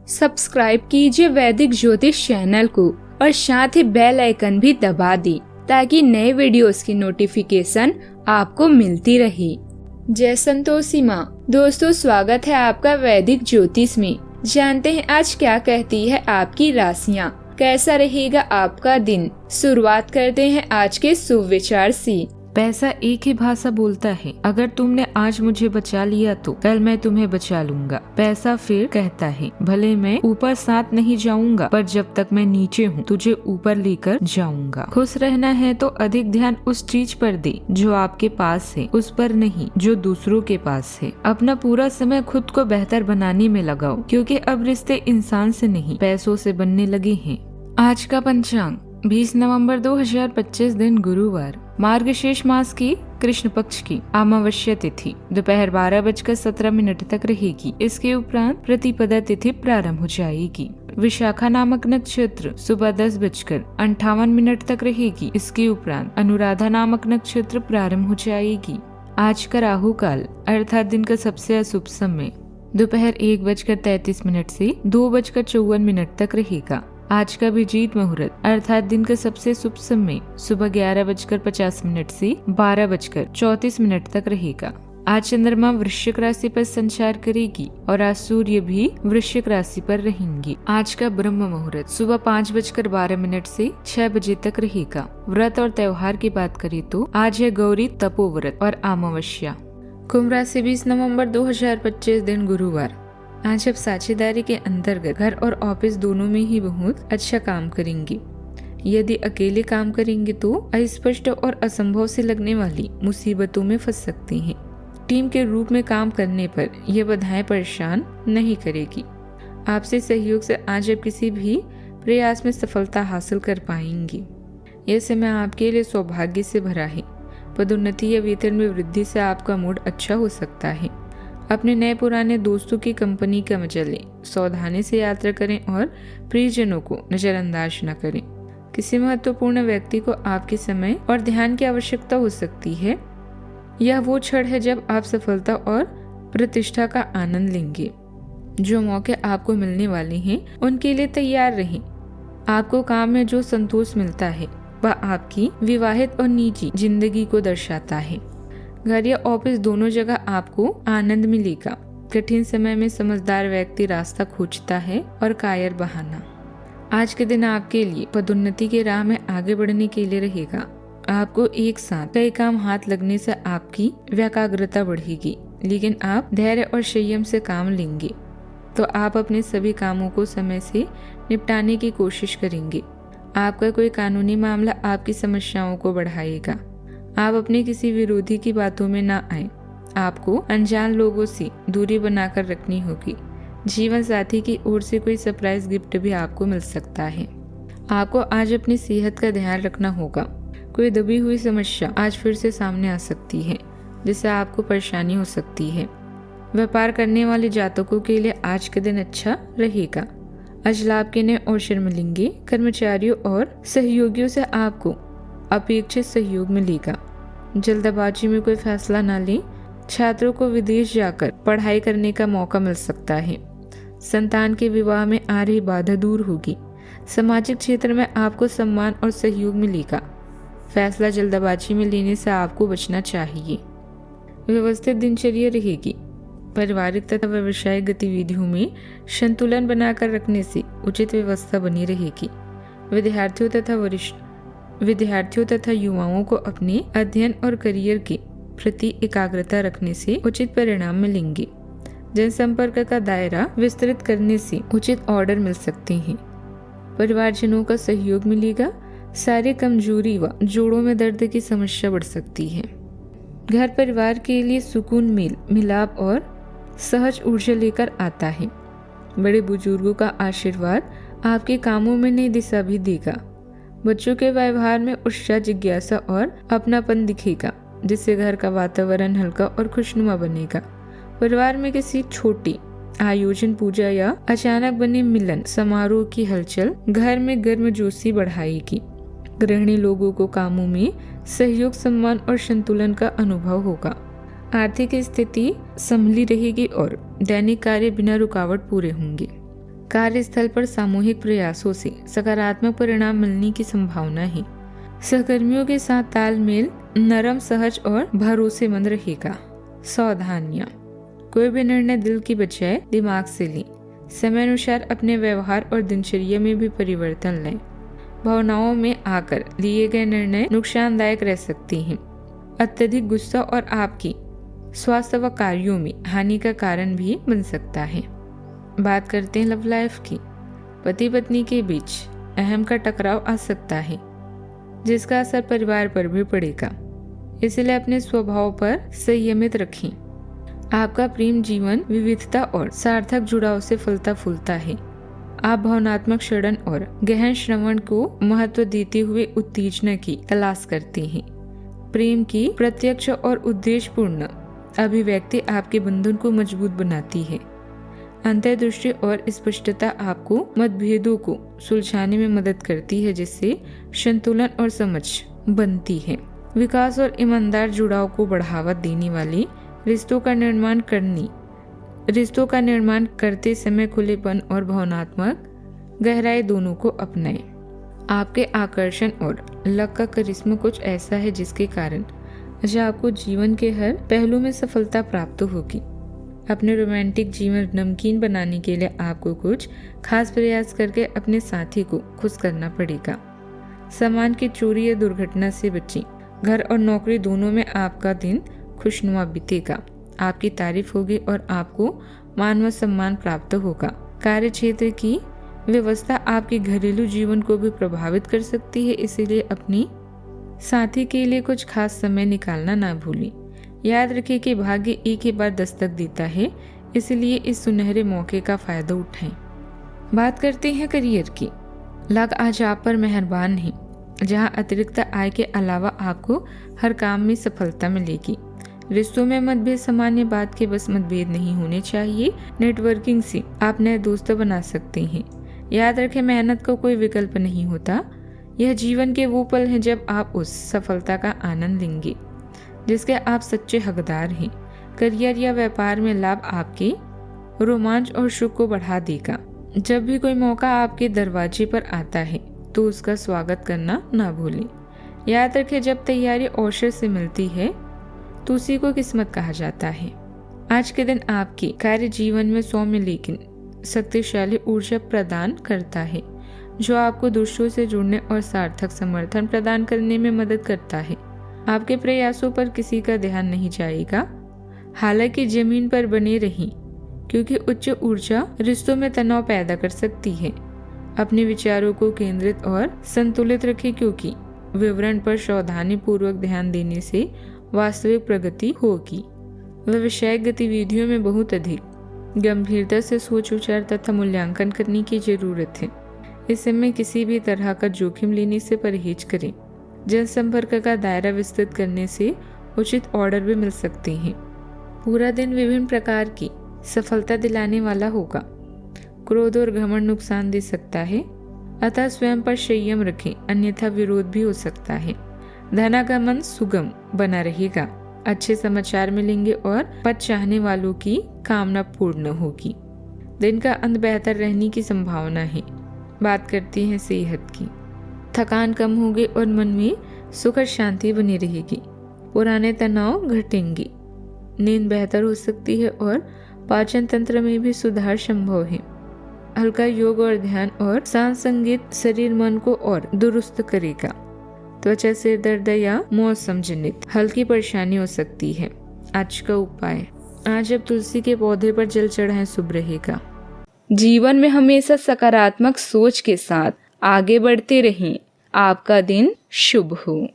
Subscribe कीजिए वैदिक ज्योतिष चैनल को और साथ ही बेल आइकन भी दबा दी ताकि नए वीडियोस की नोटिफिकेशन आपको मिलती रहे। जय संतोषी माँ। दोस्तों, स्वागत है आपका वैदिक ज्योतिष में। जानते हैं आज क्या कहती है आपकी राशियाँ, कैसा रहेगा आपका दिन। शुरुआत करते हैं आज के शुभ विचार से। पैसा एक ही भाषा बोलता है, अगर तुमने आज मुझे बचा लिया तो कल मैं तुम्हें बचा लूंगा। पैसा फिर कहता है, भले मैं ऊपर साथ नहीं जाऊंगा पर जब तक मैं नीचे हूँ तुझे ऊपर लेकर जाऊंगा। खुश रहना है तो अधिक ध्यान उस चीज पर दे जो आपके पास है, उस पर नहीं जो दूसरों के पास है। अपना पूरा समय खुद को बेहतर बनाने में लगाओ, क्योंकि अब रिश्ते इंसान से नहीं पैसों से बनने लगे हैं। आज का पंचांग 20 नवंबर 2025 दिन गुरुवार, मार्गशीर्ष मास की कृष्ण पक्ष की अमावस्या तिथि दोपहर 12:17 तक रहेगी। इसके उपरांत प्रतिपदा तिथि प्रारंभ हो जाएगी। विशाखा नामक नक्षत्र सुबह 10:58 तक रहेगी। इसके उपरांत अनुराधा नामक नक्षत्र प्रारंभ हो जाएगी। आज का राहु काल अर्थात दिन का सबसे अशुभ समय दोपहर 1:33 से 2:54 तक रहेगा। आज का अभिजीत मुहूर्त अर्थात दिन का सबसे शुभ समय सुबह 11:50 से 12:34 तक रहेगा। आज चंद्रमा वृश्चिक राशि पर संचार करेगी और आज सूर्य भी वृश्चिक राशि पर रहेंगे। आज का ब्रह्म मुहूर्त सुबह 5:12 से 6 बजे तक रहेगा। व्रत और त्योहार की बात करें तो आज है गौरी तपोव्रत और अमावस्या। कुंभ राशि 20 नवंबर 2025 दिन गुरुवार, आज आप साझेदारी के अंतर्गत घर और ऑफिस दोनों में ही बहुत अच्छा काम करेंगे। यदि अकेले काम करेंगे तो अस्पष्ट और असंभव से लगने वाली मुसीबतों में फंस सकते हैं। टीम के रूप में काम करने पर यह बाधाएं परेशान नहीं करेगी। आपसे सहयोग से आज आप किसी भी प्रयास में सफलता हासिल कर पाएंगे। यह समय आपके लिए सौभाग्य से भरा है। पदोन्नति या वेतन में वृद्धि से आपका मूड अच्छा हो सकता है। अपने नए पुराने दोस्तों की कंपनी का मजा लें। सावधानी से यात्रा करें और प्रियजनों को नजरअंदाज न करें। किसी महत्वपूर्ण व्यक्ति को आपके समय और ध्यान की आवश्यकता हो सकती है। यह वो क्षण है जब आप सफलता और प्रतिष्ठा का आनंद लेंगे। जो मौके आपको मिलने वाले हैं उनके लिए तैयार रहें। आपको काम में जो संतोष मिलता है वह आपकी विवाहित और निजी जिंदगी को दर्शाता है। घर या ऑफिस दोनों जगह आपको आनंद मिलेगा। कठिन समय में समझदार व्यक्ति रास्ता खोजता है और कायर बहाना। आज के दिन आपके लिए पदोन्नति के राह में आगे बढ़ने के लिए रहेगा। आपको एक साथ कई काम हाथ लगने से आपकी व्याकाग्रता बढ़ेगी, लेकिन आप धैर्य और संयम से काम लेंगे तो आप अपने सभी कामों को समय से निपटाने की कोशिश करेंगे। आपका कोई कानूनी मामला आपकी समस्याओं को बढ़ाएगा। आप अपने किसी विरोधी की बातों में ना आए। आपको अनजान लोगों से दूरी बनाकर रखनी होगी। जीवन साथी की ओर से कोई सरप्राइज गिफ्ट भी आपको मिल सकता है। आपको आज अपनी सेहत का ध्यान रखना होगा। कोई दबी हुई समस्या आज फिर से सामने आ सकती है जिससे आपको परेशानी हो सकती है। व्यापार करने वाले जातकों के लिए आज का दिन अच्छा रहेगा। आज लाभ के नए अवसर मिलेंगे। कर्मचारियों और सहयोगियों से आपको अपेक्षित सहयोग मिलेगा। जल्दबाजी में कोई फैसला न लें। छात्रों को विदेश जाकर पढ़ाई करने का मौका मिल सकता है। संतान के विवाह में आ रही बाधा दूर होगी। सामाजिक क्षेत्र में आपको सम्मान और सहयोग मिलेगा। फैसला जल्दबाजी में लेने से आपको बचना चाहिए। व्यवस्थित दिनचर्या रहेगी। पारिवारिक तथा व्यावसायिक गतिविधियों में संतुलन बनाकर रखने से उचित व्यवस्था बनी रहेगी। विद्यार्थियों तथा युवाओं को अपने अध्ययन और करियर के प्रति एकाग्रता रखने से उचित परिणाम मिलेंगे। जनसंपर्क का दायरा विस्तृत करने से उचित ऑर्डर मिल सकते हैं। परिवारजनों का सहयोग मिलेगा। शारीरिक कमजोरी व जोड़ों में दर्द की समस्या बढ़ सकती है। घर परिवार के लिए सुकून, मेल मिलाप और सहज ऊर्जा लेकर आता है। बड़े बुजुर्गों का आशीर्वाद आपके कामों में नई दिशा भी देगा। बच्चों के व्यवहार में उत्साह, जिज्ञासा और अपनापन दिखेगा, जिससे घर का वातावरण हल्का और खुशनुमा बनेगा। परिवार में किसी छोटी आयोजन, पूजा या अचानक बने मिलन समारोह की हलचल घर में गर्मजोशी बढ़ाएगी। गृहिणी लोगों को कामों में सहयोग, सम्मान और संतुलन का अनुभव होगा। आर्थिक स्थिति संभली रहेगी और दैनिक कार्य बिना रुकावट पूरे होंगे। कार्यस्थल पर सामूहिक प्रयासों से सकारात्मक परिणाम मिलने की संभावना है। सहकर्मियों के साथ तालमेल नरम, सहज और भरोसेमंद रहेगा। सावधानियां, कोई भी निर्णय दिल की बजाय दिमाग से लें। समय अनुसार अपने व्यवहार और दिनचर्या में भी परिवर्तन लें। भावनाओं में आकर लिए गए निर्णय नुकसानदायक रह सकते हैं। अत्यधिक गुस्सा और आपकी स्वास्थ्य व कार्यों में हानि का कारण भी बन सकता है। बात करते हैं लव लाइफ की। पति पत्नी के बीच अहम का टकराव आ सकता है, जिसका असर परिवार पर भी पड़ेगा, इसलिए अपने स्वभाव पर संयमित रखें। आपका प्रेम जीवन विविधता और सार्थक जुड़ाव से फलता फूलता है। आप भावनात्मक क्षरण और गहन श्रवण को महत्व देते हुए उत्तेजना की तलाश करते हैं। प्रेम की प्रत्यक्ष और उद्देश्यपूर्ण अभिव्यक्ति आपके बंधन को मजबूत बनाती है। अंतर्दृष्टि और स्पष्टता आपको मतभेदों को सुलझाने में मदद करती है, जिससे संतुलन और समझ बनती है। विकास और ईमानदार जुड़ाव को बढ़ावा देने वाली रिश्तों का निर्माण करते समय खुलेपन और भावनात्मक गहराई दोनों को अपनाएं। आपके आकर्षण और लक का करिश्मा कुछ ऐसा है जिसके कारण आपको जीवन के हर पहलू में सफलता प्राप्त होगी। अपने रोमांटिक जीवन नमकीन बनाने के लिए आपको कुछ खास प्रयास करके अपने साथी को खुश करना पड़ेगा। सामान की चोरी या दुर्घटना से बचें। घर और नौकरी दोनों में आपका दिन खुशनुमा बीतेगा। आपकी तारीफ होगी और आपको मान व सम्मान प्राप्त होगा। कार्य क्षेत्र की व्यवस्था आपके घरेलू जीवन को भी प्रभावित कर सकती है, इसीलिए अपनी साथी के लिए कुछ खास समय निकालना ना भूलें। याद रखें कि भाग्य एक ही बार दस्तक देता है, इसलिए इस सुनहरे मौके का फायदा उठाएं। बात करते हैं करियर की। लक आज आप पर मेहरबान है, जहां अतिरिक्त आय के अलावा आपको हर काम में सफलता मिलेगी। रिश्तों में मतभेद सामान्य बात के, बस मतभेद नहीं होने चाहिए। नेटवर्किंग से आप नए दोस्त बना सकते हैं। याद रखें, मेहनत का कोई विकल्प नहीं होता। यह जीवन के वो पल हैं जब आप उस सफलता का आनंद लेंगे जिसके आप सच्चे हकदार हैं। करियर या व्यापार में लाभ आपके रोमांच और सुख को बढ़ा देगा। जब भी कोई मौका आपके दरवाजे पर आता है तो उसका स्वागत करना ना भूलें। याद रखें, जब तैयारी अवसर से मिलती है तो उसी को किस्मत कहा जाता है। आज के दिन आपके कार्य जीवन में सौम्य लेकिन शक्तिशाली ऊर्जा प्रदान करता है, जो आपको दूसरों से जुड़ने और सार्थक समर्थन प्रदान करने में मदद करता है। आपके प्रयासों पर किसी का ध्यान नहीं जाएगा। हालांकि जमीन पर बने रहें, क्योंकि उच्च ऊर्जा रिश्तों में तनाव पैदा कर सकती है। अपने विचारों को केंद्रित और संतुलित रखें, क्योंकि विवरण पर सावधानी पूर्वक ध्यान देने से वास्तविक प्रगति होगी। व्यावसायिक गतिविधियों में बहुत अधिक गंभीरता से सोच विचार तथा मूल्यांकन करने की जरूरत है। इस समय किसी भी तरह का जोखिम लेने से परहेज करें। जनसंपर्क का दायरा विस्तृत करने से उचित ऑर्डर भी मिल सकते हैं। पूरा दिन विभिन्न प्रकार की सफलता दिलाने वाला होगा। क्रोध और घमंड नुकसान दे सकता है, अतः स्वयं पर संयम रखें, अन्यथा विरोध भी हो सकता है। धनागमन सुगम बना रहेगा। अच्छे समाचार मिलेंगे और पद चाहने वालों की कामना पूर्ण होगी। दिन का अंत बेहतर रहने की संभावना है। बात करते हैं सेहत की। थकान कम होगी और मन में सुख और शांति बनी रहेगी। पुराने तनाव घटेंगे। नींद बेहतर हो सकती है और पाचन तंत्र में भी सुधार संभव है। हल्का योग और ध्यान और शांत संगीत शरीर मन को और दुरुस्त करेगा। त्वचा से दर्द या मौसम जनित हल्की परेशानी हो सकती है। आज का उपाय, आज अब तुलसी के पौधे पर जल चढ़ाएं, शुभ रहेगा। जीवन में हमेशा सकारात्मक सोच के साथ आगे बढ़ते रहें। आपका दिन शुभ हो।